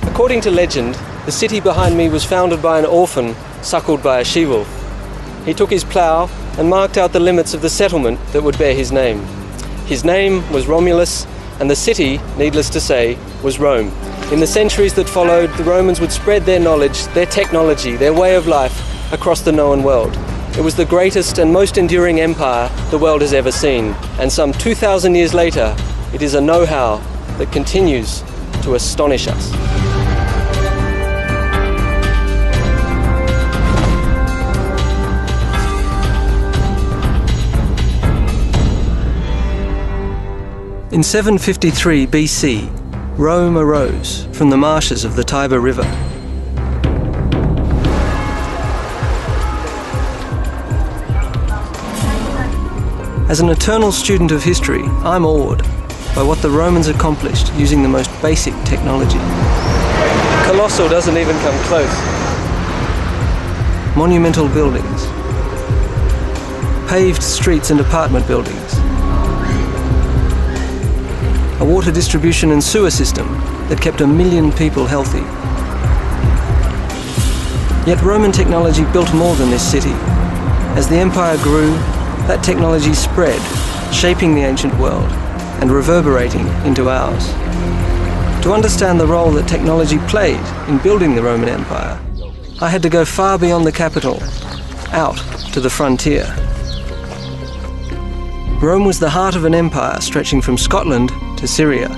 According to legend, the city behind me was founded by an orphan suckled by a she-wolf. He took his plough and marked out the limits of the settlement that would bear his name. His name was Romulus, and the city, needless to say, was Rome. In the centuries that followed, the Romans would spread their knowledge, their technology, their way of life across the known world. It was the greatest and most enduring empire the world has ever seen, and some 2,000 years later, it is a know-how that continues to astonish us. In 753 BC, Rome arose from the marshes of the Tiber River. As an eternal student of history, I'm awed by what the Romans accomplished using the most basic technology. Colossal doesn't even come close. Monumental buildings, paved streets and apartment buildings, a water distribution and sewer system that kept 1 million people healthy. Yet Roman technology built more than this city. As the empire grew, that technology spread, shaping the ancient world and reverberating into ours. To understand the role that technology played in building the Roman Empire, I had to go far beyond the capital, out to the frontier. Rome was the heart of an empire stretching from Scotland to Syria.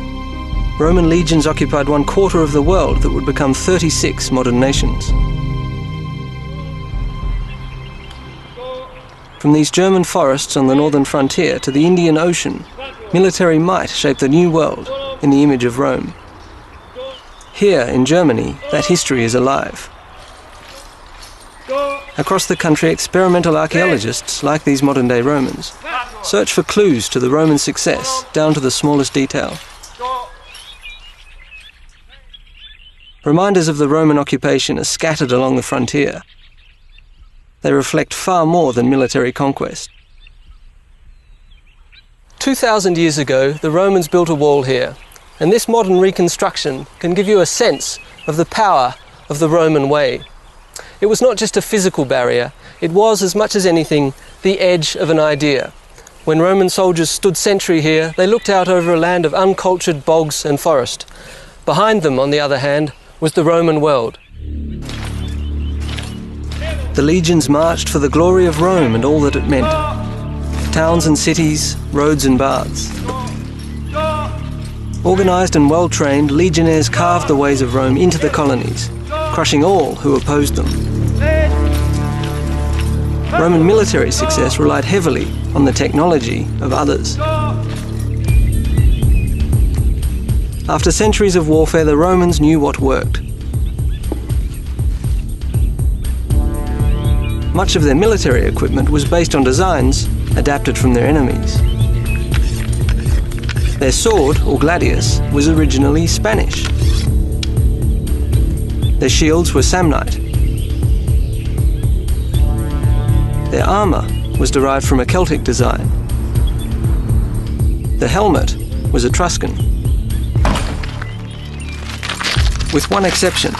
Roman legions occupied 1/4 of the world that would become 36 modern nations. From these German forests on the northern frontier to the Indian Ocean, military might shaped the new world in the image of Rome. Here in Germany, that history is alive. Across the country, experimental archaeologists, like these modern-day Romans, search for clues to the Roman success, down to the smallest detail. Reminders of the Roman occupation are scattered along the frontier. They reflect far more than military conquest. 2,000 years ago, the Romans built a wall here, and this modern reconstruction can give you a sense of the power of the Roman way. It was not just a physical barrier, it was, as much as anything, the edge of an idea. When Roman soldiers stood sentry here, they looked out over a land of uncultured bogs and forest. Behind them, on the other hand, was the Roman world. The legions marched for the glory of Rome and all that it meant. Towns and cities, roads and baths. Organised and well-trained, legionnaires carved the ways of Rome into the colonies, crushing all who opposed them. Roman military success relied heavily on the technology of others. After centuries of warfare, the Romans knew what worked. Much of their military equipment was based on designs adapted from their enemies. Their sword, or gladius, was originally Spanish. Their shields were Samnite. Their armour was derived from a Celtic design. The helmet was Etruscan. With one exception.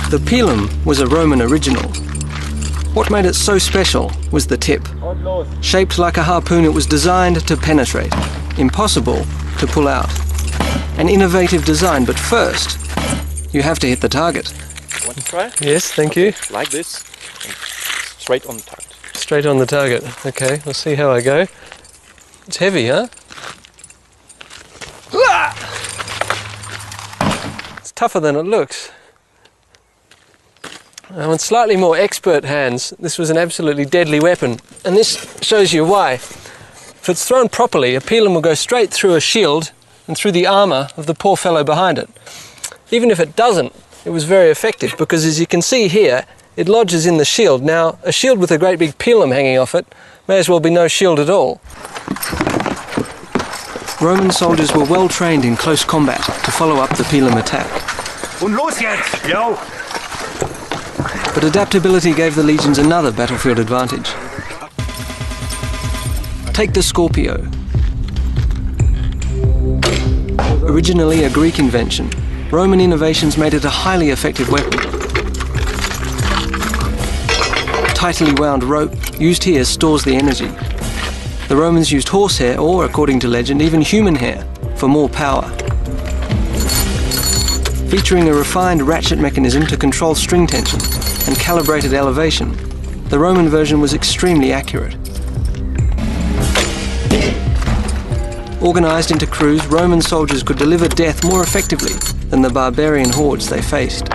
The pilum was a Roman original. What made it so special was the tip. Shaped like a harpoon, it was designed to penetrate, impossible to pull out. An innovative design, but first, you have to hit the target. Want to try? Yes, thank you. Like this, straight on the target. Straight on the target. Okay, we'll see how I go. It's heavy, huh? It's tougher than it looks. Now, in slightly more expert hands, this was an absolutely deadly weapon, and this shows you why. If it's thrown properly, a pilum will go straight through a shield and through the armour of the poor fellow behind it. Even if it doesn't, it was very effective, because as you can see here, it lodges in the shield. Now, a shield with a great big pilum hanging off it may as well be no shield at all. Roman soldiers were well trained in close combat to follow up the pilum attack. Und los jetzt! Jo! But adaptability gave the legions another battlefield advantage. Take the Scorpio. Originally a Greek invention, Roman innovations made it a highly effective weapon. Tightly wound rope used here stores the energy. The Romans used horsehair or, according to legend, even human hair for more power. Featuring a refined ratchet mechanism to control string tension and calibrated elevation, the Roman version was extremely accurate. Organised into crews, Roman soldiers could deliver death more effectively than the barbarian hordes they faced.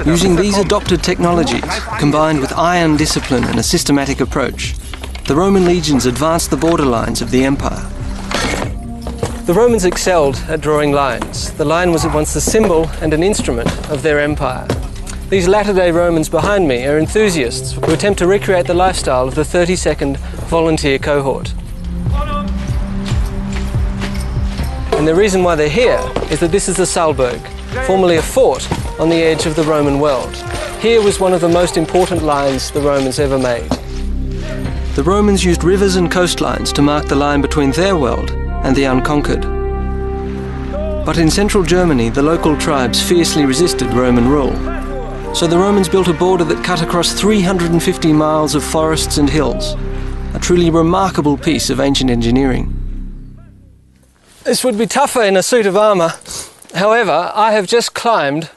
Using these adopted technologies, combined with iron discipline and a systematic approach, the Roman legions advanced the borderlines of the empire. The Romans excelled at drawing lines. The line was at once the symbol and an instrument of their empire. These latter-day Romans behind me are enthusiasts who attempt to recreate the lifestyle of the 32nd Volunteer Cohort. And the reason why they're here is that this is the Salzburg, formerly a fort on the edge of the Roman world. Here was one of the most important lines the Romans ever made. The Romans used rivers and coastlines to mark the line between their world and the unconquered. But in central Germany, the local tribes fiercely resisted Roman rule. So the Romans built a border that cut across 350 miles of forests and hills, a truly remarkable piece of ancient engineering. This would be tougher in a suit of armour. However, I have just climbed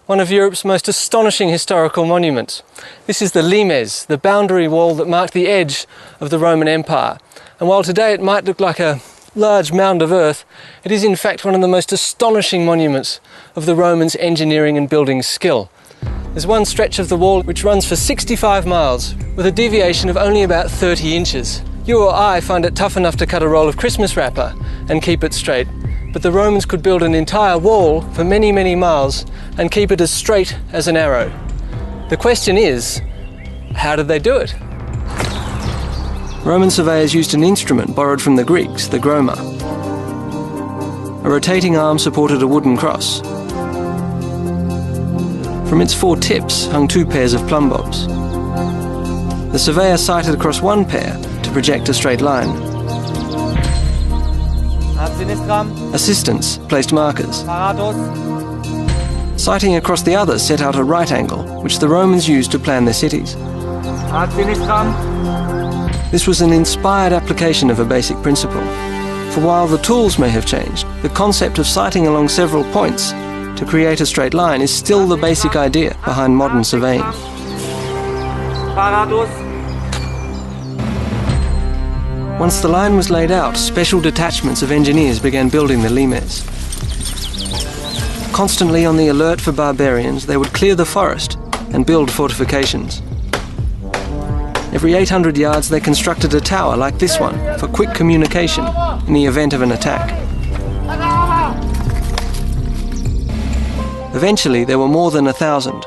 one of Europe's most astonishing historical monuments. This is the Limes, the boundary wall that marked the edge of the Roman Empire. And while today it might look like a large mound of earth, it is in fact one of the most astonishing monuments of the Romans' engineering and building skill. There's one stretch of the wall which runs for 65 miles with a deviation of only about 30 inches. You or I find it tough enough to cut a roll of Christmas wrapper and keep it straight, but the Romans could build an entire wall for many, many miles and keep it as straight as an arrow. The question is, how did they do it? Roman surveyors used an instrument borrowed from the Greeks, the groma. A rotating arm supported a wooden cross. From its 4 tips hung 2 pairs of plumb bobs. The surveyor sighted across one pair to project a straight line. Assistants placed markers. Sighting across the other set out a right angle, which the Romans used to plan their cities. This was an inspired application of a basic principle. For while the tools may have changed, the concept of sighting along several points to create a straight line is still the basic idea behind modern surveying. Once the line was laid out, special detachments of engineers began building the limes. Constantly on the alert for barbarians, they would clear the forest and build fortifications. Every 800 yards they constructed a tower like this one for quick communication in the event of an attack. Eventually there were more than 1,000.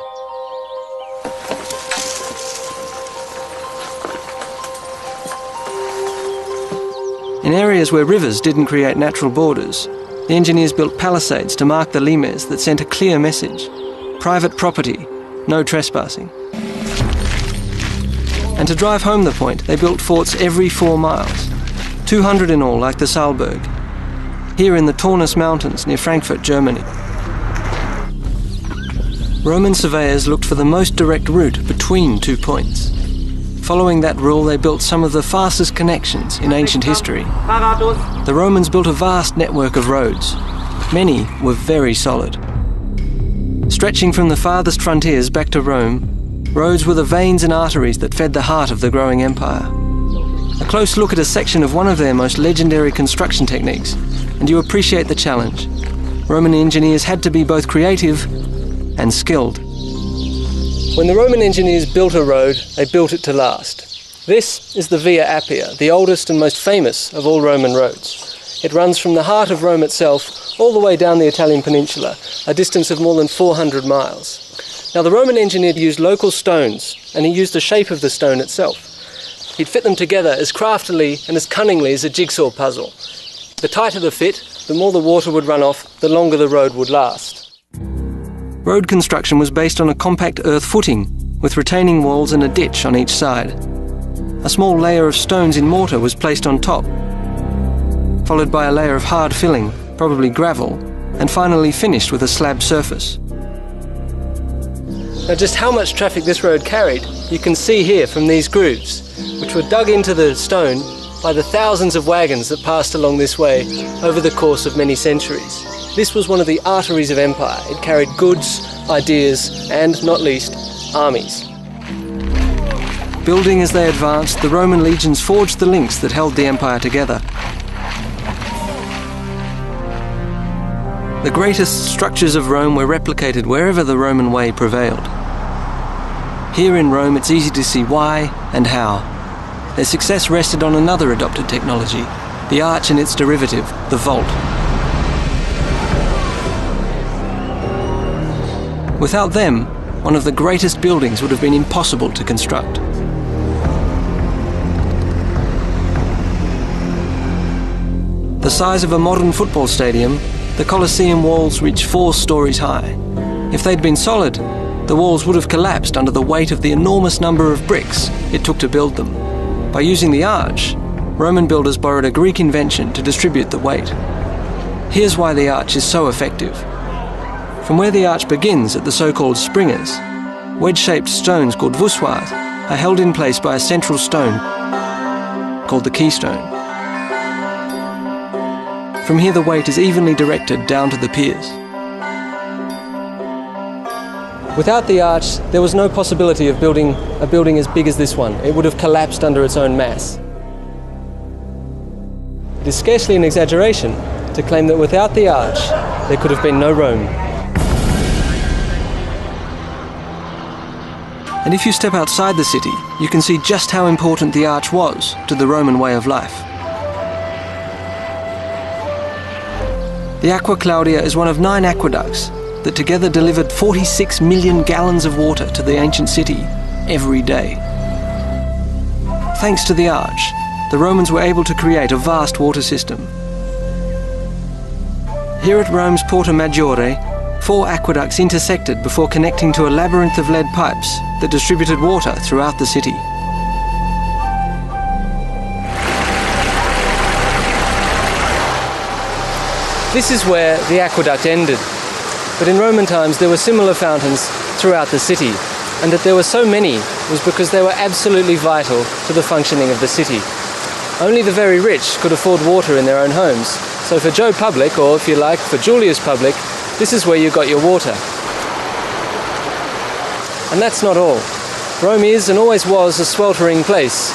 In areas where rivers didn't create natural borders, the engineers built palisades to mark the limes that sent a clear message: private property, no trespassing. And to drive home the point, they built forts every 4 miles, 200 in all, like the Salzburg, here in the Taunus Mountains near Frankfurt, Germany. Roman surveyors looked for the most direct route between 2 points. Following that rule, they built some of the fastest connections in ancient history. The Romans built a vast network of roads. Many were very solid. Stretching from the farthest frontiers back to Rome, roads were the veins and arteries that fed the heart of the growing empire. A close look at a section of one of their most legendary construction techniques, and you appreciate the challenge. Roman engineers had to be both creative and skilled. When the Roman engineers built a road, they built it to last. This is the Via Appia, the oldest and most famous of all Roman roads. It runs from the heart of Rome itself all the way down the Italian peninsula, a distance of more than 400 miles. Now, the Roman engineer used local stones, and he used the shape of the stone itself. He'd fit them together as craftily and as cunningly as a jigsaw puzzle. The tighter the fit, the more the water would run off, the longer the road would last. Road construction was based on a compact earth footing, with retaining walls and a ditch on each side. A small layer of stones in mortar was placed on top, followed by a layer of hard filling, probably gravel, and finally finished with a slab surface. Now, just how much traffic this road carried, you can see here from these grooves, which were dug into the stone by the thousands of wagons that passed along this way over the course of many centuries. This was one of the arteries of empire. It carried goods, ideas, and, not least, armies. Building as they advanced, the Roman legions forged the links that held the empire together. The greatest structures of Rome were replicated wherever the Roman way prevailed. Here in Rome, it's easy to see why and how. Their success rested on another adopted technology, the arch and its derivative, the vault. Without them, one of the greatest buildings would have been impossible to construct. The size of a modern football stadium, the Colosseum walls reach 4 stories high. If they'd been solid, the walls would have collapsed under the weight of the enormous number of bricks it took to build them. By using the arch, Roman builders borrowed a Greek invention to distribute the weight. Here's why the arch is so effective. From where the arch begins at the so-called springers, wedge-shaped stones called voussoirs are held in place by a central stone called the keystone. From here the weight is evenly directed down to the piers. Without the arch, there was no possibility of building a building as big as this one. It would have collapsed under its own mass. It is scarcely an exaggeration to claim that without the arch, there could have been no Rome. And if you step outside the city, you can see just how important the arch was to the Roman way of life. The Aqua Claudia is one of 9 aqueducts that together delivered 46 million gallons of water to the ancient city every day. Thanks to the arch, the Romans were able to create a vast water system. Here at Rome's Porta Maggiore, 4 aqueducts intersected before connecting to a labyrinth of lead pipes that distributed water throughout the city. This is where the aqueduct ended. But in Roman times there were similar fountains throughout the city, and that there were so many was because they were absolutely vital to the functioning of the city. Only the very rich could afford water in their own homes, so for Joe Public, or if you like, for Julius Public, this is where you got your water. And that's not all. Rome is and always was a sweltering place,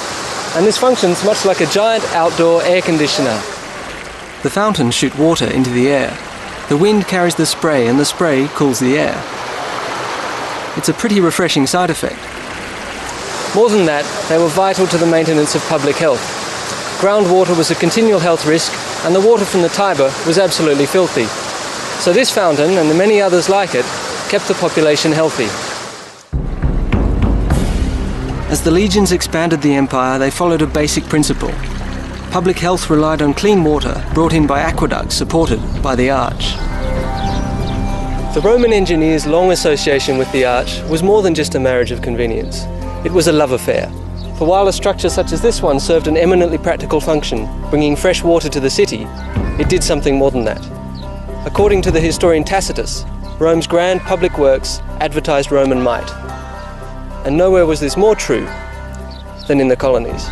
and this functions much like a giant outdoor air conditioner. The fountains shoot water into the air. The wind carries the spray and the spray cools the air. It's a pretty refreshing side effect. More than that, they were vital to the maintenance of public health. Groundwater was a continual health risk, and the water from the Tiber was absolutely filthy. So this fountain, and the many others like it, kept the population healthy. As the legions expanded the empire, they followed a basic principle. Public health relied on clean water brought in by aqueducts supported by the arch. The Roman engineers' long association with the arch was more than just a marriage of convenience. It was a love affair. For while a structure such as this one served an eminently practical function, bringing fresh water to the city, it did something more than that. According to the historian Tacitus, Rome's grand public works advertised Roman might. And nowhere was this more true than in the colonies.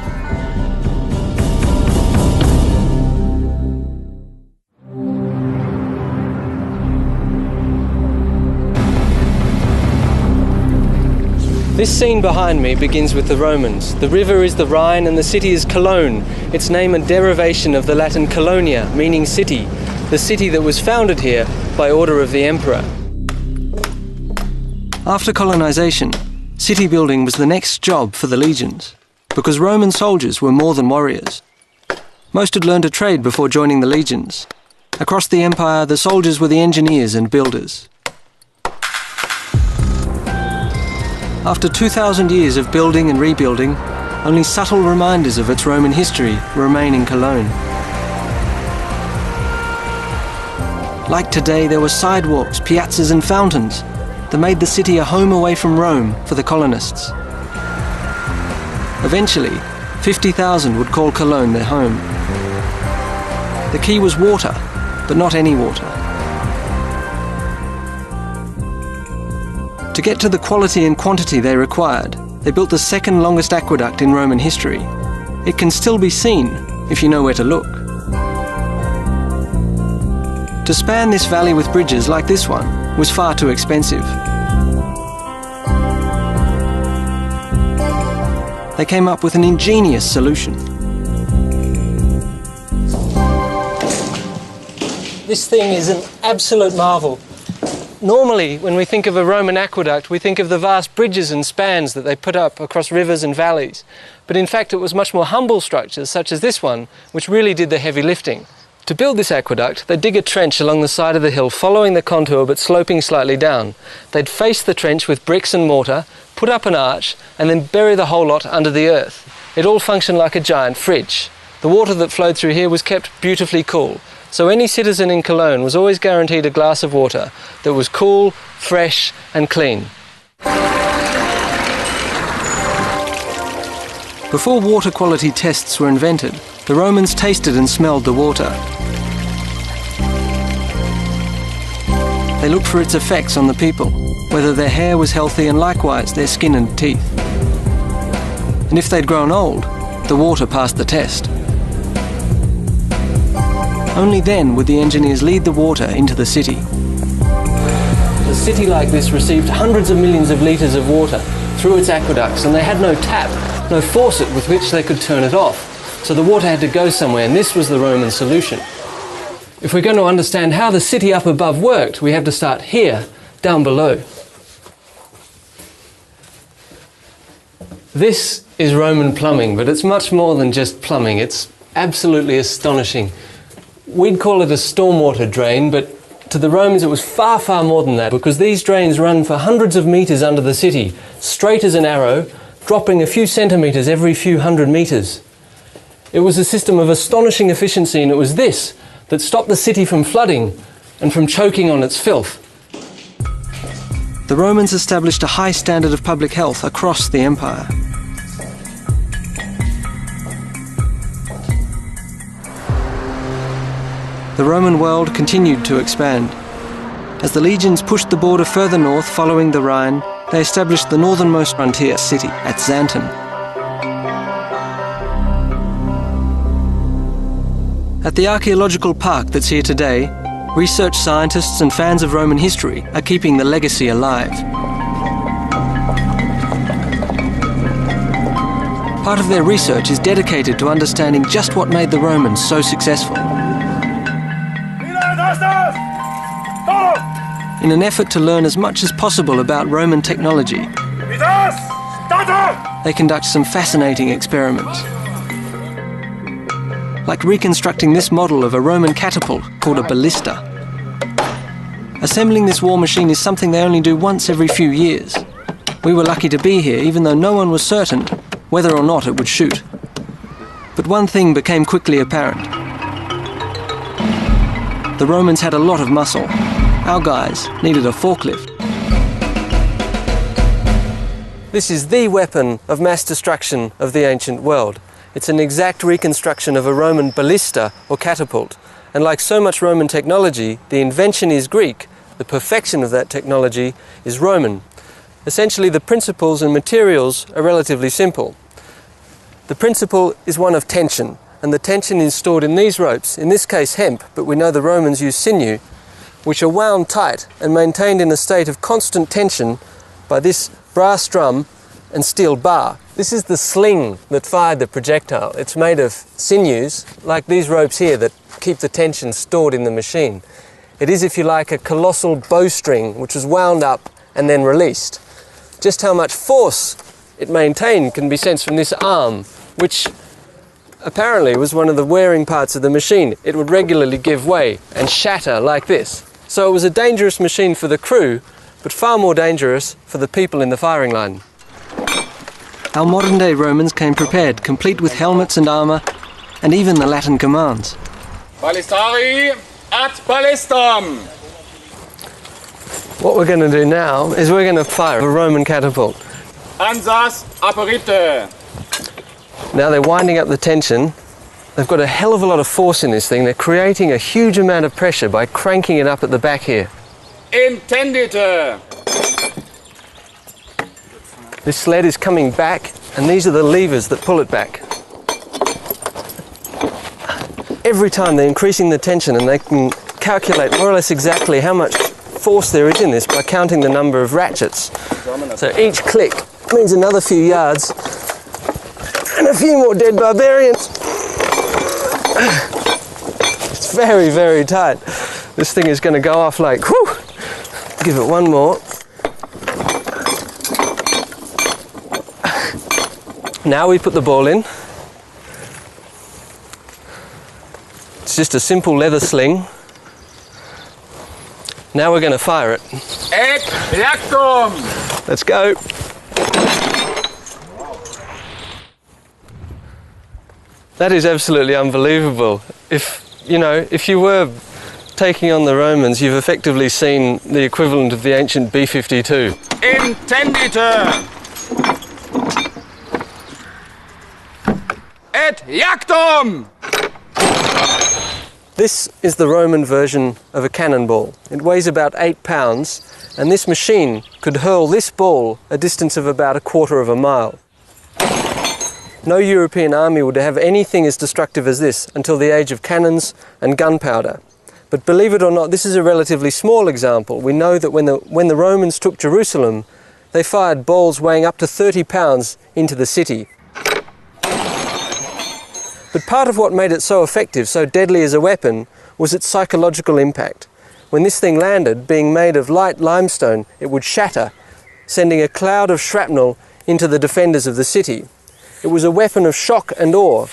This scene behind me begins with the Romans. The river is the Rhine and the city is Cologne, its name a derivation of the Latin colonia, meaning city, the city that was founded here by order of the emperor. After colonization, city building was the next job for the legions, because Roman soldiers were more than warriors. Most had learned a trade before joining the legions. Across the empire, the soldiers were the engineers and builders. After 2,000 years of building and rebuilding, only subtle reminders of its Roman history remain in Cologne. Like today, there were sidewalks, piazzas and fountains that made the city a home away from Rome for the colonists. Eventually, 50,000 would call Cologne their home. The key was water, but not any water. To get to the quality and quantity they required, they built the second longest aqueduct in Roman history. It can still be seen if you know where to look. To span this valley with bridges like this one was far too expensive. They came up with an ingenious solution. This thing is an absolute marvel. Normally, when we think of a Roman aqueduct, we think of the vast bridges and spans that they put up across rivers and valleys. But in fact, it was much more humble structures, such as this one, which really did the heavy lifting. To build this aqueduct, they'd dig a trench along the side of the hill, following the contour but sloping slightly down. They'd face the trench with bricks and mortar, put up an arch, and then bury the whole lot under the earth. It all functioned like a giant fridge. The water that flowed through here was kept beautifully cool. So any citizen in Cologne was always guaranteed a glass of water that was cool, fresh and clean. Before water quality tests were invented, the Romans tasted and smelled the water. They looked for its effects on the people, whether their hair was healthy and likewise their skin and teeth. And if they'd grown old, the water passed the test. Only then would the engineers lead the water into the city. A city like this received hundreds of millions of litres of water through its aqueducts, and they had no tap, no faucet with which they could turn it off. So the water had to go somewhere, and this was the Roman solution. If we're going to understand how the city up above worked, we have to start here, down below. This is Roman plumbing, but it's much more than just plumbing. It's absolutely astonishing. We'd call it a stormwater drain, but to the Romans it was far, far more than that, because these drains run for hundreds of metres under the city, straight as an arrow, dropping a few centimetres every few hundred metres. It was a system of astonishing efficiency, and it was this that stopped the city from flooding and from choking on its filth. The Romans established a high standard of public health across the empire. The Roman world continued to expand. As the legions pushed the border further north following the Rhine, they established the northernmost frontier city at Xanten. At the archaeological park that's here today, research scientists and fans of Roman history are keeping the legacy alive. Part of their research is dedicated to understanding just what made the Romans so successful. In an effort to learn as much as possible about Roman technology, they conduct some fascinating experiments. Like reconstructing this model of a Roman catapult called a ballista. Assembling this war machine is something they only do once every few years. We were lucky to be here, even though no one was certain whether or not it would shoot. But one thing became quickly apparent. The Romans had a lot of muscle. Our guys needed a forklift. This is the weapon of mass destruction of the ancient world. It's an exact reconstruction of a Roman ballista or catapult. And like so much Roman technology, the invention is Greek, the perfection of that technology is Roman. Essentially, the principles and materials are relatively simple. The principle is one of tension, and the tension is stored in these ropes, in this case hemp, but we know the Romans used sinew, which are wound tight and maintained in a state of constant tension by this brass drum and steel bar. This is the sling that fired the projectile. It's made of sinews, like these ropes here, that keep the tension stored in the machine. It is, if you like, a colossal bowstring which was wound up and then released. Just how much force it maintained can be sensed from this arm, which apparently was one of the wearing parts of the machine. It would regularly give way and shatter like this. So it was a dangerous machine for the crew, but far more dangerous for the people in the firing line. our modern-day Romans came prepared, complete with helmets and armour, and even the Latin commands. Ballistari ad ballistam! What we're going to do now is we're going to fire a Roman catapult. Ansas aperite! Now they're winding up the tension. They've got a hell of a lot of force in this thing. They're creating a huge amount of pressure by cranking it up at the back here. Intendite! This sled is coming back, and these are the levers that pull it back. Every time they're increasing the tension, and they can calculate more or less exactly how much force there is in this by counting the number of ratchets. So each click means another few yards and a few more dead barbarians. It's very, very tight. This thing is going to go off like, whew! Give it one more. Now we put the ball in. It's just a simple leather sling. Now we're going to fire it. Et reactum! Let's go. That is absolutely unbelievable. If you were taking on the Romans, you've effectively seen the equivalent of the ancient B-52. Intendite! Et reactum! This is the Roman version of a cannonball. It weighs about 8 pounds, and this machine could hurl this ball a distance of about 1/4 of a mile. No European army would have anything as destructive as this until the age of cannons and gunpowder. But believe it or not, this is a relatively small example. We know that when the Romans took Jerusalem, they fired balls weighing up to 30 pounds into the city. But part of what made it so effective, so deadly as a weapon, was its psychological impact. When this thing landed, being made of light limestone, it would shatter, sending a cloud of shrapnel into the defenders of the city. It was a weapon of shock and awe.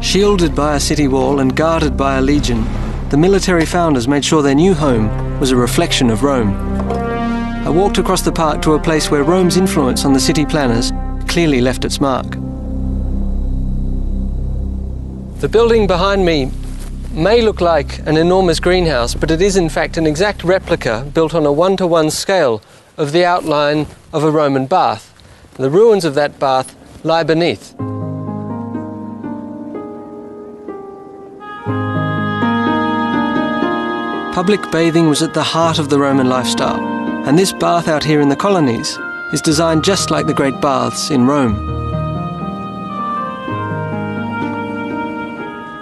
Shielded by a city wall and guarded by a legion, the military founders made sure their new home was a reflection of Rome. I walked across the park to a place where Rome's influence on the city planners clearly left its mark. The building behind me may look like an enormous greenhouse, but it is in fact an exact replica built on a 1-to-1 scale of the outline of a Roman bath. The ruins of that bath lie beneath. Public bathing was at the heart of the Roman lifestyle, and this bath out here in the colonies is designed just like the great baths in Rome.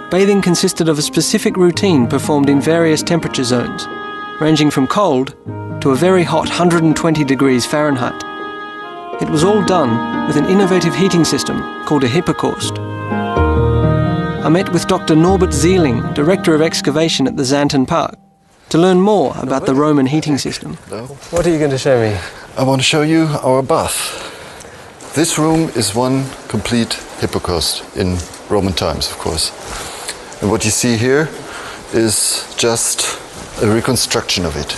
Bathing consisted of a specific routine performed in various temperature zones, ranging from cold to a very hot 120 degrees Fahrenheit. It was all done with an innovative heating system called a hypocaust. I met with Dr. Norbert Zieling, Director of Excavation at the Xanten Park, to learn more about the Roman heating system. Hello. What are you going to show me? I want to show you our bath. This room is one complete hypocaust in Roman times, of course. And what you see here is just a reconstruction of it.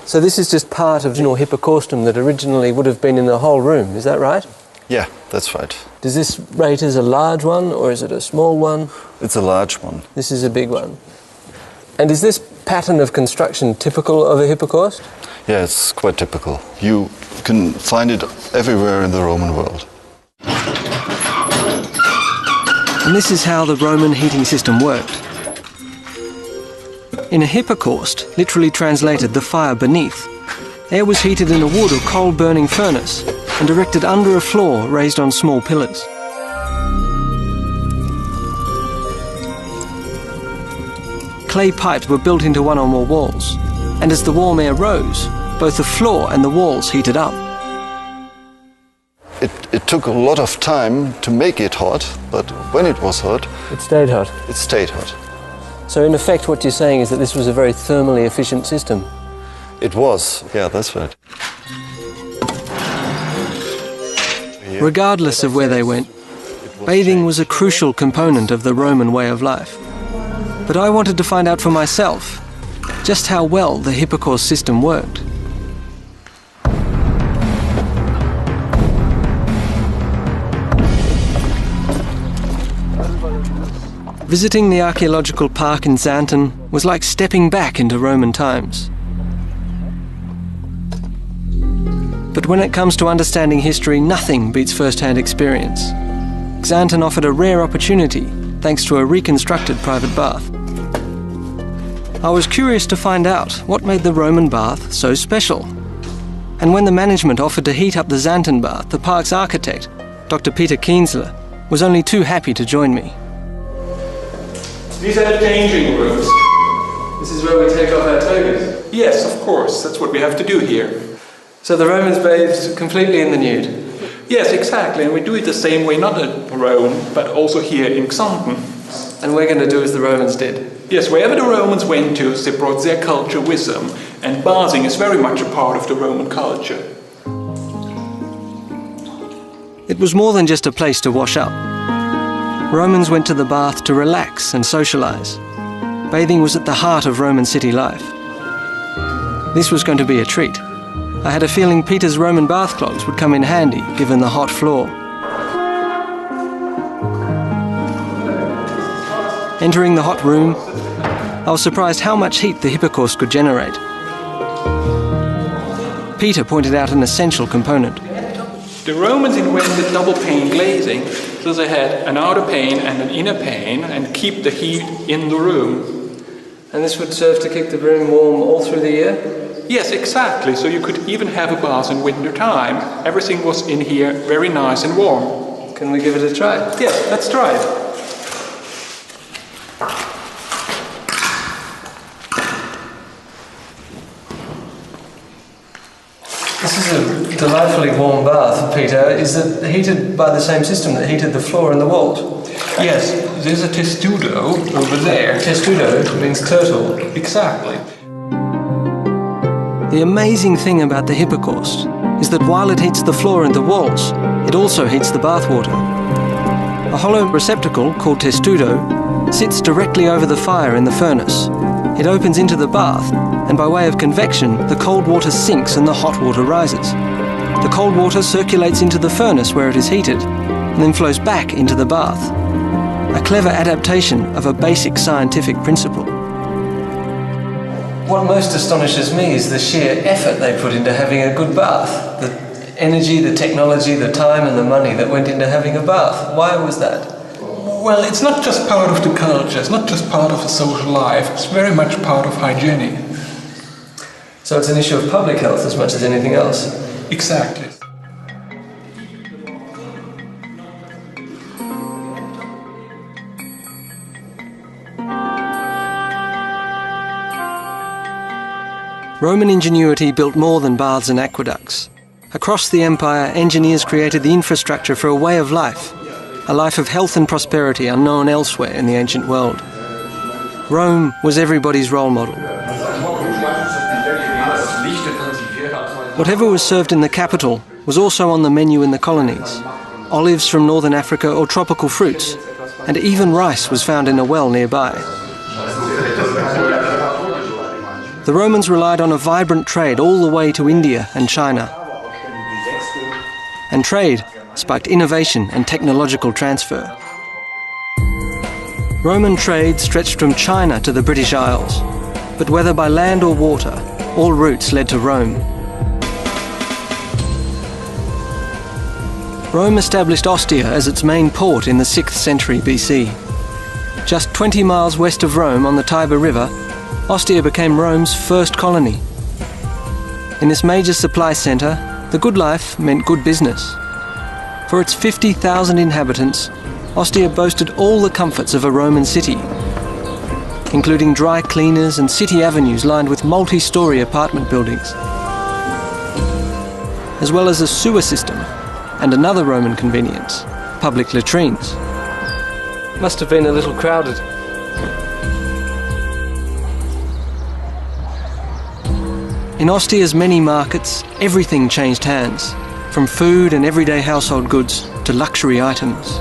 So this is just part of the original hypocaustum that originally would have been in the whole room, is that right? Yeah, that's right. Does this rate as a large one or is it a small one? It's a large one. This is a big one. And is this pattern of construction typical of a hypocaust? Yeah, it's quite typical. You can find it everywhere in the Roman world. And this is how the Roman heating system worked. In a hypocaust, literally translated the fire beneath, air was heated in a wood or coal-burning furnace and directed under a floor raised on small pillars. Clay pipes were built into one or more walls, and as the warm air rose, both the floor and the walls heated up. It took a lot of time to make it hot, but when it was hot, It stayed hot. it stayed hot. So in effect what you're saying is that this was a very thermally efficient system. It was, yeah, that's right. Regardless of where they went, bathing was a crucial component of the Roman way of life. But I wanted to find out for myself, just how well the Hipparcos system worked. Visiting the archaeological park in Xanten was like stepping back into Roman times. But when it comes to understanding history, nothing beats first-hand experience. Xanten offered a rare opportunity thanks to a reconstructed private bath. I was curious to find out what made the Roman bath so special. And when the management offered to heat up the Xanten bath, the park's architect, Dr. Peter Kienzler, was only too happy to join me. These are the changing rooms. This is where we take off our togas. Yes, of course, that's what we have to do here. So the Romans bathed completely in the nude? Yes, exactly, and we do it the same way, not at Rome, but also here in Xanten. And we're going to do as the Romans did? Yes, wherever the Romans went to, they brought their culture with them, and bathing is very much a part of the Roman culture. It was more than just a place to wash up. Romans went to the bath to relax and socialise. Bathing was at the heart of Roman city life. This was going to be a treat. I had a feeling Peter's Roman bath clogs would come in handy, given the hot floor. Entering the hot room, I was surprised how much heat the Hipparcos could generate. Peter pointed out an essential component. The Romans invented double pane glazing, so they had an outer pane and an inner pane, and keep the heat in the room. And this would serve to keep the room warm all through the year? Yes, exactly, so you could even have a bath in winter time. Everything was in here very nice and warm. Can we give it a try? Yes, let's try it. This is a delightfully warm bath, Peter. Is it heated by the same system that heated the floor and the walls? Yes, there's a testudo over there. Testudo means turtle. Exactly. The amazing thing about the Hipparcos is that while it heats the floor and the walls, it also heats the bathwater. A hollow receptacle called testudo sits directly over the fire in the furnace. It opens into the bath, and by way of convection, the cold water sinks and the hot water rises. The cold water circulates into the furnace where it is heated, and then flows back into the bath. A clever adaptation of a basic scientific principle. What most astonishes me is the sheer effort they put into having a good bath. The energy, the technology, the time and the money that went into having a bath. Why was that? Well, it's not just part of the culture, it's not just part of the social life, it's very much part of hygiene. So it's an issue of public health as much as anything else? Exactly. Roman ingenuity built more than baths and aqueducts. Across the empire, engineers created the infrastructure for a way of life, a life of health and prosperity unknown elsewhere in the ancient world. Rome was everybody's role model. Whatever was served in the capital was also on the menu in the colonies. Olives from northern Africa or tropical fruits, and even rice was found in a well nearby. The Romans relied on a vibrant trade all the way to India and China. And trade sparked innovation and technological transfer. Roman trade stretched from China to the British Isles, but whether by land or water, all routes led to Rome. Rome established Ostia as its main port in the 6th century BC. Just 20 miles west of Rome on the Tiber River, Ostia became Rome's first colony. In this major supply centre, the good life meant good business. For its 50,000 inhabitants, Ostia boasted all the comforts of a Roman city, including dry cleaners and city avenues lined with multi-storey apartment buildings, as well as a sewer system and another Roman convenience, public latrines. Must have been a little crowded. In Ostia's many markets, everything changed hands, from food and everyday household goods to luxury items.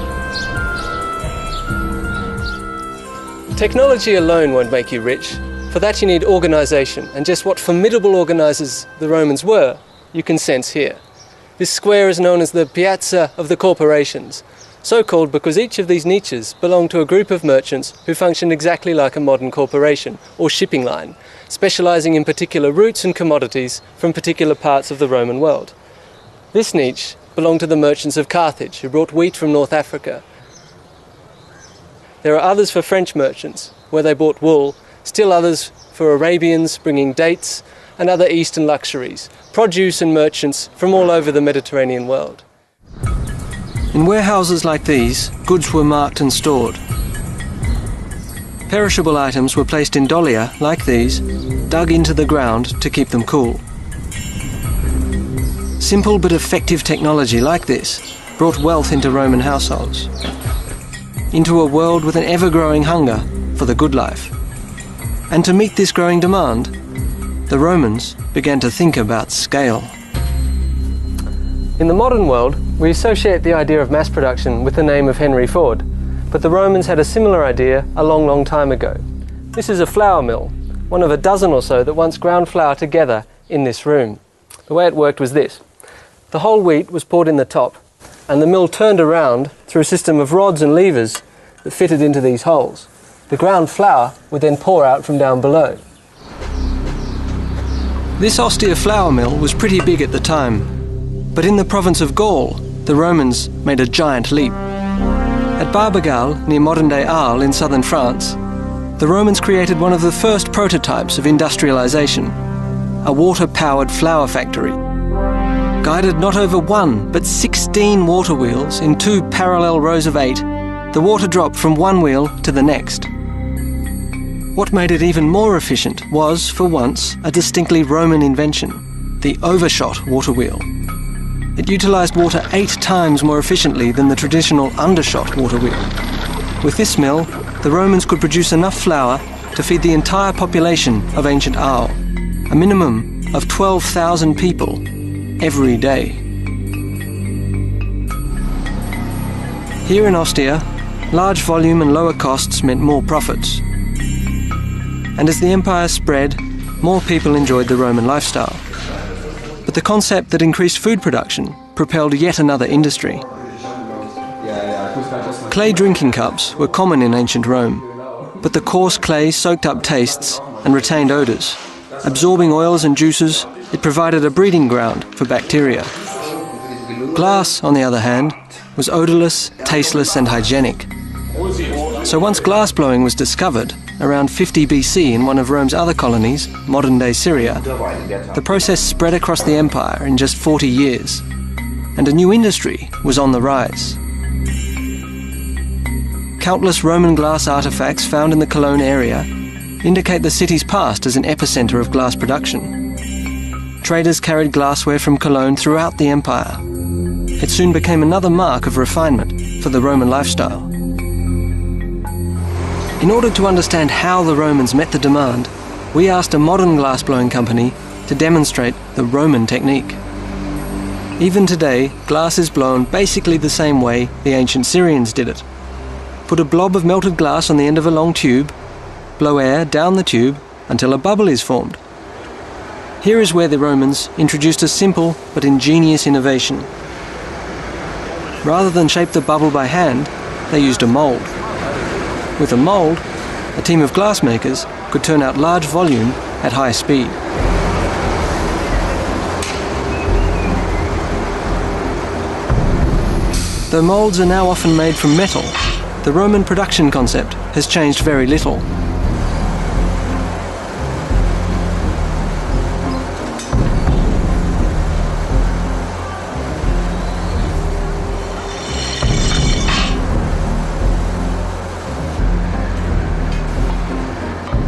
Technology alone won't make you rich, For that you need organisation, and just what formidable organisers the Romans were, you can sense here. This square is known as the Piazza of the Corporations, so called because each of these niches belonged to a group of merchants who functioned exactly like a modern corporation or shipping line, specialising in particular routes and commodities from particular parts of the Roman world. This niche belonged to the merchants of Carthage, who brought wheat from North Africa. There are others for French merchants, where they bought wool, still others for Arabians bringing dates and other Eastern luxuries, produce and merchants from all over the Mediterranean world. In warehouses like these, goods were marked and stored. Perishable items were placed in dolia, like these, dug into the ground to keep them cool. Simple but effective technology like this brought wealth into Roman households, into a world with an ever-growing hunger for the good life. And to meet this growing demand, the Romans began to think about scale. In the modern world, we associate the idea of mass production with the name of Henry Ford, but the Romans had a similar idea a long, long time ago. This is a flour mill, one of a dozen or so that once ground flour together in this room. The way it worked was this. The whole wheat was poured in the top, and the mill turned around through a system of rods and levers that fitted into these holes. The ground flour would then pour out from down below. This Ostia flour mill was pretty big at the time, but in the province of Gaul, the Romans made a giant leap. At Barbegal, near modern-day Arles in southern France, the Romans created one of the first prototypes of industrialization, a water-powered flour factory. Guided not over 1, but 16 water wheels in 2 parallel rows of 8, the water dropped from one wheel to the next. What made it even more efficient was, for once, a distinctly Roman invention, the overshot water wheel. It utilised water 8 times more efficiently than the traditional undershot water wheel. With this mill, the Romans could produce enough flour to feed the entire population of ancient Arles, a minimum of 12,000 people every day. Here in Ostia, large volume and lower costs meant more profits. And as the empire spread, more people enjoyed the Roman lifestyle. But the concept that increased food production propelled yet another industry. Clay drinking cups were common in ancient Rome, but the coarse clay soaked up tastes and retained odours. Absorbing oils and juices, it provided a breeding ground for bacteria. Glass, on the other hand, was odourless, tasteless and hygienic. So once glass blowing was discovered, around 50 BC in one of Rome's other colonies, modern-day Syria, the process spread across the empire in just 40 years, and a new industry was on the rise. Countless Roman glass artefacts found in the Cologne area indicate the city's past as an epicenter of glass production. Traders carried glassware from Cologne throughout the empire. It soon became another mark of refinement for the Roman lifestyle. In order to understand how the Romans met the demand, we asked a modern glassblowing company to demonstrate the Roman technique. Even today, glass is blown basically the same way the ancient Syrians did it. Put a blob of melted glass on the end of a long tube, blow air down the tube until a bubble is formed. Here is where the Romans introduced a simple but ingenious innovation. Rather than shape the bubble by hand, they used a mould. With a mould, a team of glassmakers could turn out large volume at high speed. Though moulds are now often made from metal, the Roman production concept has changed very little.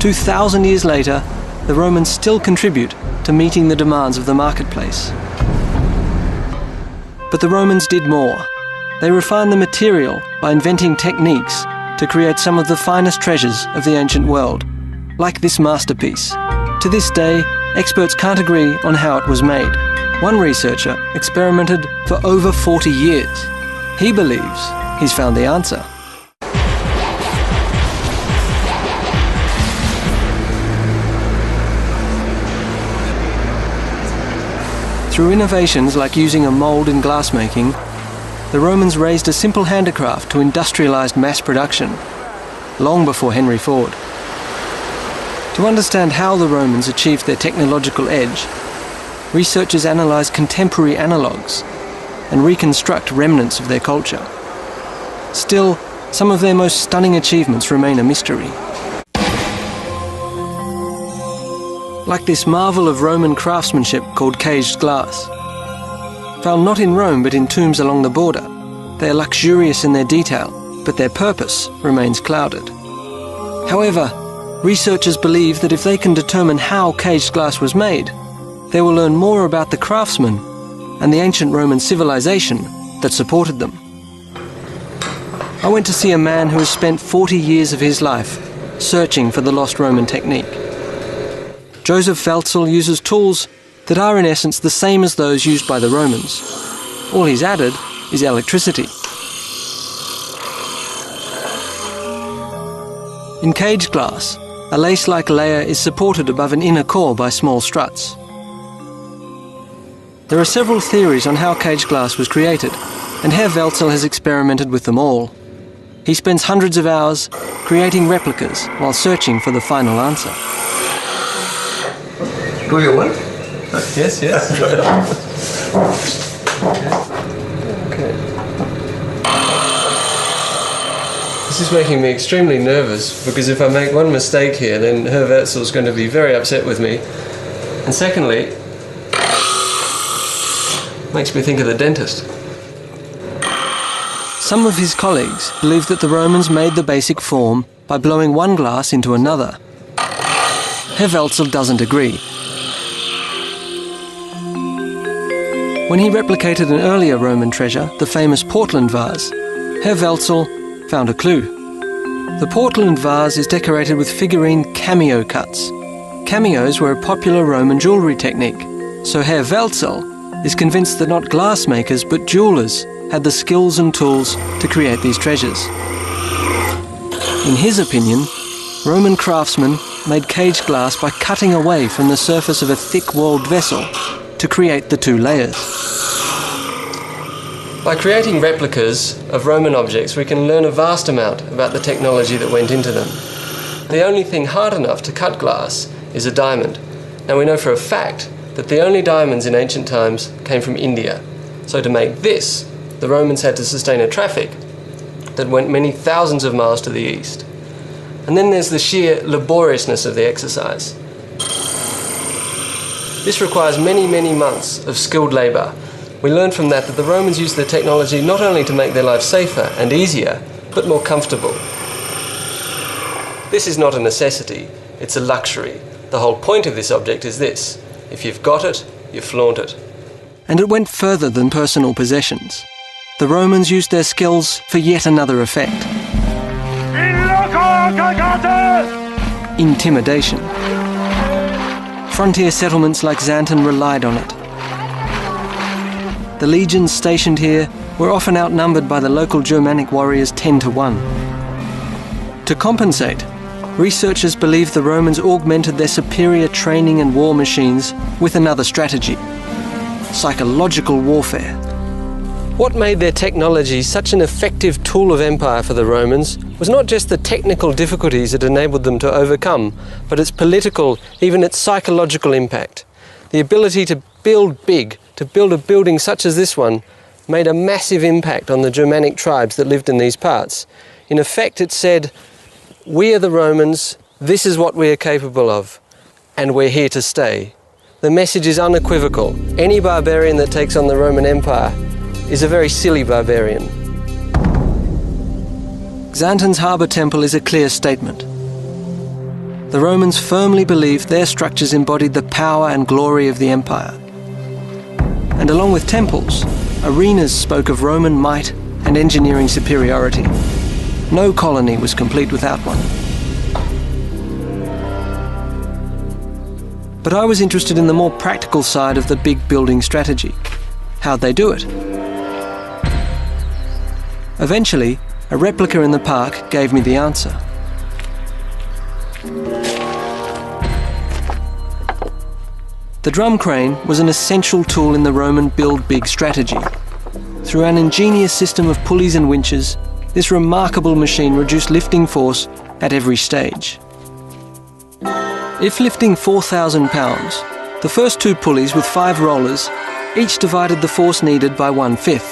"2,000 years later, the Romans still contribute to meeting the demands of the marketplace. But the Romans did more. They refined the material by inventing techniques to create some of the finest treasures of the ancient world, like this masterpiece. To this day, experts can't agree on how it was made. One researcher experimented for over 40 years. He believes he's found the answer. Through innovations like using a mould in glassmaking, the Romans raised a simple handicraft to industrialised mass production, long before Henry Ford. To understand how the Romans achieved their technological edge, researchers analyse contemporary analogues and reconstruct remnants of their culture. Still, some of their most stunning achievements remain a mystery. Like this marvel of Roman craftsmanship called caged glass. Found not in Rome but in tombs along the border, they are luxurious in their detail, but their purpose remains clouded. However, researchers believe that if they can determine how caged glass was made, they will learn more about the craftsmen and the ancient Roman civilization that supported them. I went to see a man who has spent 40 years of his life searching for the lost Roman technique. Joseph Welzel uses tools that are in essence the same as those used by the Romans. All he's added is electricity. In caged glass, a lace-like layer is supported above an inner core by small struts. There are several theories on how caged glass was created, and Herr Welzel has experimented with them all. He spends hundreds of hours creating replicas while searching for the final answer. Do you want? Yes, yes. Okay. This is making me extremely nervous, because if I make one mistake here, then Herr Welzel is going to be very upset with me. And secondly, makes me think of the dentist. Some of his colleagues believe that the Romans made the basic form by blowing one glass into another. Herr Welzel doesn't agree. When he replicated an earlier Roman treasure, the famous Portland vase, Herr Welzel found a clue. The Portland vase is decorated with figurine cameo cuts. Cameos were a popular Roman jewellery technique, so Herr Welzel is convinced that not glassmakers but jewellers had the skills and tools to create these treasures. In his opinion, Roman craftsmen made caged glass by cutting away from the surface of a thick-walled vessel to create the two layers. By creating replicas of Roman objects, we can learn a vast amount about the technology that went into them. The only thing hard enough to cut glass is a diamond. Now we know for a fact that the only diamonds in ancient times came from India. So to make this, the Romans had to sustain a traffic that went many thousands of miles to the east. And then there's the sheer laboriousness of the exercise. This requires many, many months of skilled labour. We learn from that the Romans used their technology not only to make their lives safer and easier, but more comfortable. This is not a necessity, it's a luxury. The whole point of this object is this: if you've got it, you flaunt it. And it went further than personal possessions. The Romans used their skills for yet another effect: intimidation. Frontier settlements like Xanten relied on it. The legions stationed here were often outnumbered by the local Germanic warriors 10 to 1. To compensate, researchers believe the Romans augmented their superior training and war machines with another strategy: psychological warfare. What made their technology such an effective tool of empire for the Romans was not just the technical difficulties it enabled them to overcome, but its political, even its psychological impact. The ability to build big, to build a building such as this one, made a massive impact on the Germanic tribes that lived in these parts. In effect, it said, we are the Romans, this is what we are capable of, and we're here to stay. The message is unequivocal. Any barbarian that takes on the Roman Empire is a very silly barbarian. Xanten's harbour temple is a clear statement. The Romans firmly believed their structures embodied the power and glory of the empire. And along with temples, arenas spoke of Roman might and engineering superiority. No colony was complete without one. But I was interested in the more practical side of the big building strategy. How'd they do it? Eventually, a replica in the park gave me the answer. The drum crane was an essential tool in the Roman build big strategy. Through an ingenious system of pulleys and winches, this remarkable machine reduced lifting force at every stage. If lifting 4,000 pounds, the first 2 pulleys with 5 rollers each divided the force needed by 1/5.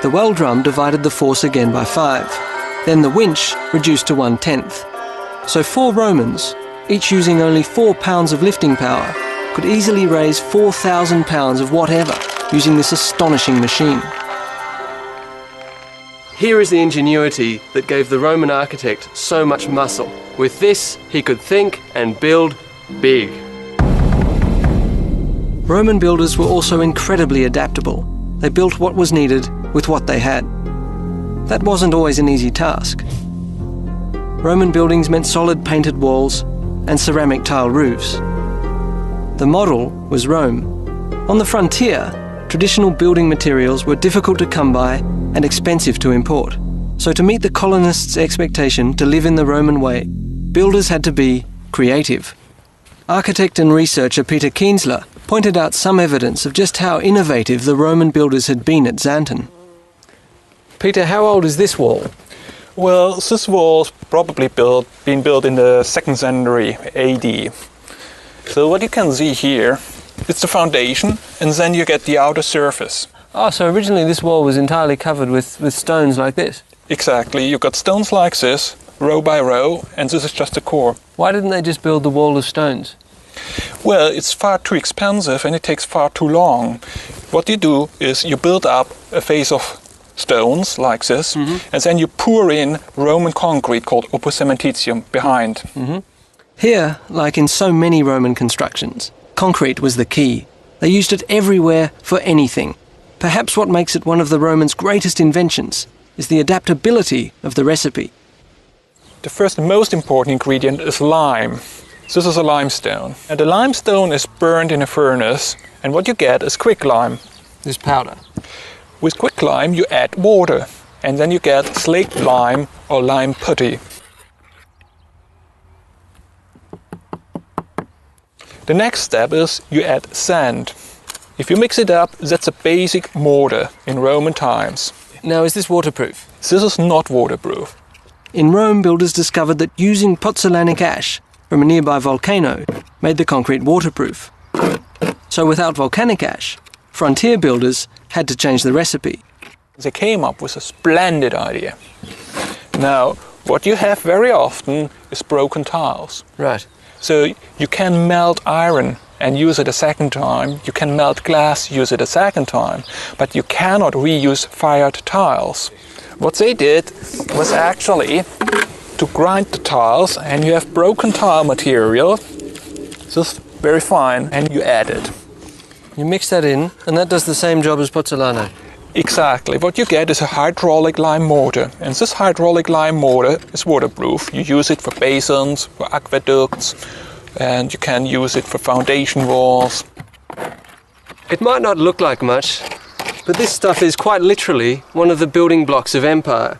The well drum divided the force again by 5. Then the winch reduced to 1/10. So 4 Romans, each using only 4 pounds of lifting power, could easily raise 4,000 pounds of whatever using this astonishing machine. Here is the ingenuity that gave the Roman architect so much muscle. With this, he could think and build big. Roman builders were also incredibly adaptable. They built what was needed with what they had. That wasn't always an easy task. Roman buildings meant solid painted walls and ceramic tile roofs. The model was Rome. On the frontier, traditional building materials were difficult to come by and expensive to import. So to meet the colonists' expectation to live in the Roman way, builders had to be creative. Architect and researcher Peter Kienzler pointed out some evidence of just how innovative the Roman builders had been at Xanten. Peter, how old is this wall? Well, this wall's probably been built in the 2nd century AD. So what you can see here, it's the foundation, and then you get the outer surface. Oh, so originally this wall was entirely covered with stones like this? Exactly, you've got stones like this, row by row, and this is just the core. Why didn't they just build the wall of stones? Well, it's far too expensive and it takes far too long. What you do is you build up a face of stones like this, and then you pour in Roman concrete called opus cementitium behind. Here, like in so many Roman constructions, concrete was the key. They used it everywhere for anything. Perhaps what makes it one of the Romans' greatest inventions is the adaptability of the recipe. The first and most important ingredient is lime. This is a limestone. And the limestone is burned in a furnace, and what you get is quicklime. This powder. With quicklime you add water, and then you get slaked lime or lime putty. The next step is you add sand. If you mix it up, that's a basic mortar in Roman times. Now, is this waterproof? This is not waterproof. In Rome, builders discovered that using pozzolanic ash from a nearby volcano made the concrete waterproof. So without volcanic ash, frontier builders had to change the recipe. They came up with a splendid idea. Now, what you have very often is broken tiles. Right. So you can melt iron and use it a second time. You can melt glass, use it a second time. But you cannot reuse fired tiles. What they did was actually to grind the tiles, and you have broken tile material. This is very fine, and you add it. You mix that in, and that does the same job as pozzolano. Exactly. What you get is a hydraulic lime mortar, and this hydraulic lime mortar is waterproof. You use it for basins, for aqueducts, and you can use it for foundation walls. It might not look like much, but this stuff is quite literally one of the building blocks of empire.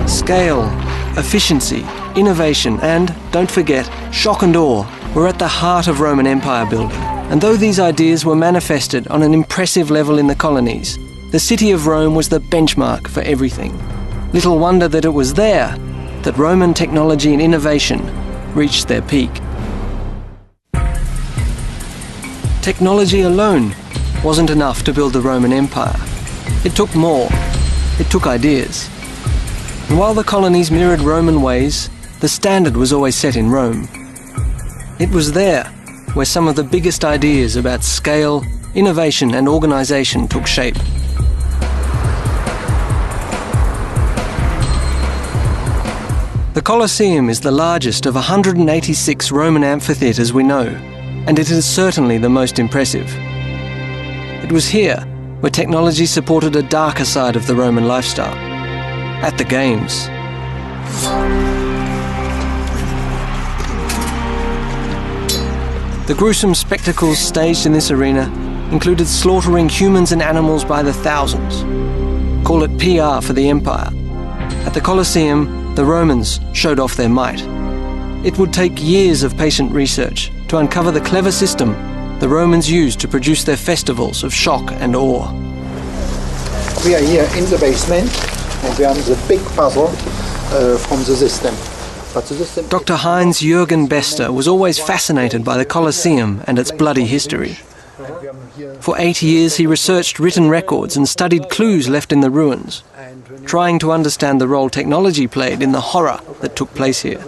Scale, efficiency, innovation, and, don't forget, shock and awe were at the heart of Roman Empire building. And though these ideas were manifested on an impressive level in the colonies, the city of Rome was the benchmark for everything. Little wonder that it was there that Roman technology and innovation reached their peak. Technology alone wasn't enough to build the Roman Empire. It took more. It took ideas. And while the colonies mirrored Roman ways, the standard was always set in Rome. It was there where some of the biggest ideas about scale, innovation and organisation took shape. The Colosseum is the largest of 186 Roman amphitheatres we know, and it is certainly the most impressive. It was here where technology supported a darker side of the Roman lifestyle, at the Games. The gruesome spectacles staged in this arena included slaughtering humans and animals by the thousands. Call it PR for the empire. At the Colosseum, the Romans showed off their might. It would take years of patient research to uncover the clever system the Romans used to produce their festivals of shock and awe. We are here in the basement and we have the big puzzle from the system. But the system... Dr. Heinz-Jürgen Bester was always fascinated by the Colosseum and its bloody history. For 8 years he researched written records and studied clues left in the ruins, trying to understand the role technology played in the horror that took place here.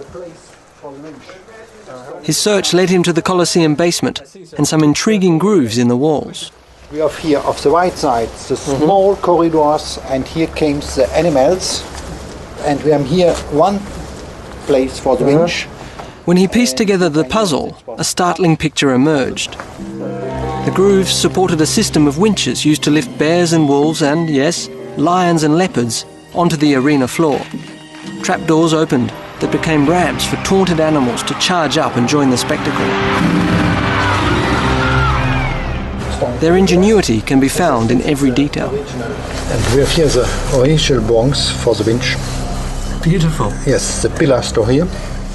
His search led him to the Colosseum basement and some intriguing grooves in the walls. We have here, of the right side, the small corridors, and here came the animals. And we have here one place for the winch. When he pieced together the puzzle, a startling picture emerged. The grooves supported a system of winches used to lift bears and wolves and, yes, lions and leopards onto the arena floor. Trapdoors opened that became ramps for taunted animals to charge up and join the spectacle. Their ingenuity can be found in every detail. And we have here the original bongs for the winch. Beautiful. Yes, the pillars are here.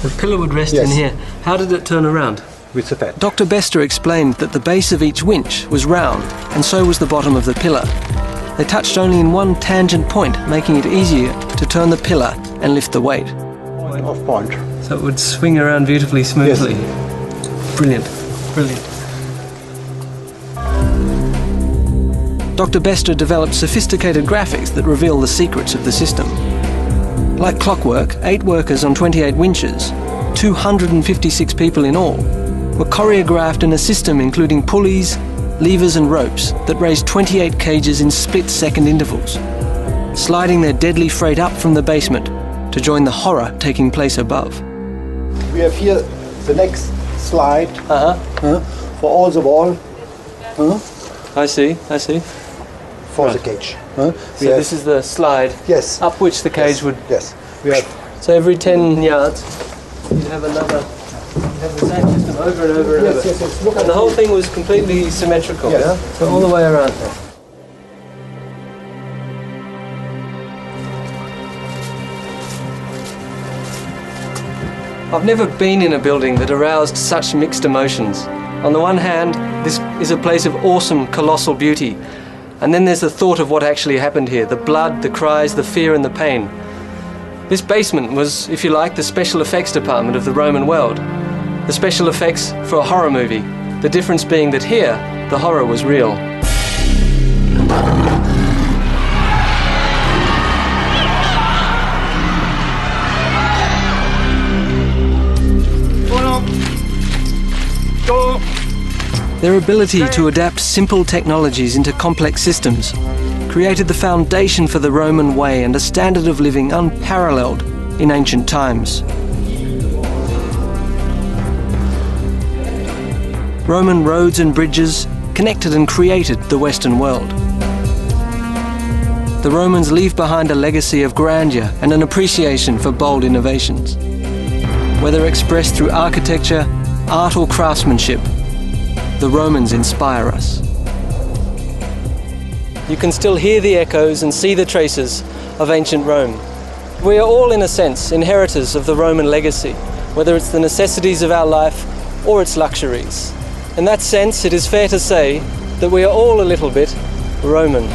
The pillar would rest in here. How did it turn around? With the pad. Dr. Bester explained that the base of each winch was round, and so was the bottom of the pillar. They touched only in one tangent point, making it easier to turn the pillar and lift the weight. Off point. So it would swing around beautifully smoothly. Yes. Brilliant, brilliant. Dr. Bester developed sophisticated graphics that reveal the secrets of the system. Like clockwork, 8 workers on 28 winches, 256 people in all, were choreographed in a system including pulleys, levers and ropes that raised 28 cages in split-second intervals, sliding their deadly freight up from the basement to join the horror taking place above. We have here the next slide for all the wall. I see, I see. For the cage. So this is the slide up which the cage would... Yes. We have. So every 10 yards you'd have another... You'd have the same system over and over and over. Yes. Look and the whole thing was completely symmetrical, yes. yeah? So all the way around. I've never been in a building that aroused such mixed emotions. On the one hand, this is a place of awesome, colossal beauty. And then there's the thought of what actually happened here, the blood, the cries, the fear and the pain. This basement was, if you like, the special effects department of the Roman world. The special effects for a horror movie. The difference being that here, the horror was real. Their ability to adapt simple technologies into complex systems created the foundation for the Roman way and a standard of living unparalleled in ancient times. Roman roads and bridges connected and created the Western world. The Romans leave behind a legacy of grandeur and an appreciation for bold innovations. Whether expressed through architecture, art or craftsmanship, the Romans inspire us. You can still hear the echoes and see the traces of ancient Rome. We are all, in a sense, inheritors of the Roman legacy, whether it's the necessities of our life or its luxuries. In that sense, it is fair to say that we are all a little bit Roman.